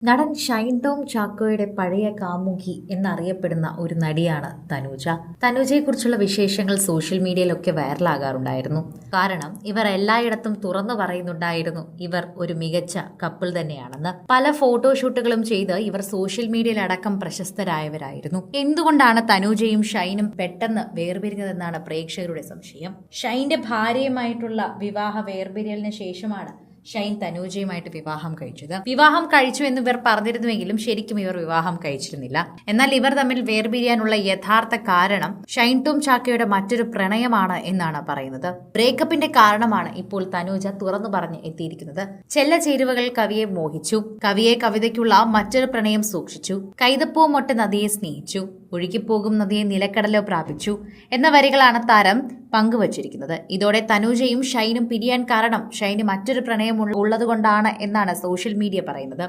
നടൻ ഷൈൻ ടോം ചാക്കോയുടെ പഴയ കാമുകി എന്നറിയപ്പെടുന്ന ഒരു നടിയാണ് തനൂജ. തനൂജയെക്കുറിച്ചുള്ള വിശേഷങ്ങൾ സോഷ്യൽ മീഡിയയിലൊക്കെ വൈറലാകാറുണ്ടായിരുന്നു. കാരണം ഇവർ എല്ലായിടത്തും തുറന്നു പറയുന്നുണ്ടായിരുന്നു ഇവർ ഒരു മികച്ച കപ്പിൾ തന്നെയാണെന്ന്. പല ഫോട്ടോഷൂട്ടുകളും ചെയ്ത് ഇവർ സോഷ്യൽ മീഡിയയിലടക്കം പ്രശസ്തരായവരായിരുന്നു. എന്തുകൊണ്ടാണ് തനൂജയും ഷൈനും പെട്ടെന്ന് വേർപിരിഞ്ഞതെന്നാണ് പ്രേക്ഷകരുടെ സംശയം. ഷൈന്റെ ഭാര്യയുമായിട്ടുള്ള വിവാഹ വേർപിരിയലിന് ശേഷമാണ് ഷൈൻ തനൂജയുമായിട്ട് വിവാഹം കഴിച്ചത്. വിവാഹം കഴിച്ചു എന്ന് ഇവർ പറഞ്ഞിരുന്നുവെങ്കിലും ശരിക്കും ഇവർ വിവാഹം കഴിച്ചിരുന്നില്ല. എന്നാൽ ഇവർ തമ്മിൽ വേർപിരിയാനുള്ള യഥാർത്ഥ കാരണം ഷൈൻ ടോം ചാക്കോയുടെ മറ്റൊരു പ്രണയമാണ് എന്നാണ് പറയുന്നത്. ബ്രേക്കപ്പിന്റെ കാരണമാണ് ഇപ്പോൾ തനൂജ തുറന്നു പറഞ്ഞ് എത്തിയിരിക്കുന്നത്. ചെല്ലചേരുവകൾ കവിയെ മോഹിച്ചു, കവിയെ കവിതയ്ക്കുള്ള മറ്റൊരു പ്രണയം സൂക്ഷിച്ചു, കൈതപ്പൂ മൊട്ട് നദിയെ സ്നേഹിച്ചു, ഒഴുകിപ്പോകും നദിയെ നിലക്കടലോ പ്രാപിച്ചു എന്ന വരികളാണ് താരം പങ്കുവച്ചിരിക്കുന്നത്. ഇതോടെ തനൂജയും ഷൈനും പിരിയാൻ കാരണം ഷൈന് മറ്റൊരു പ്രണയം ഉള്ളതുകൊണ്ടാണ് എന്നാണ് സോഷ്യൽ മീഡിയ പറയുന്നത്.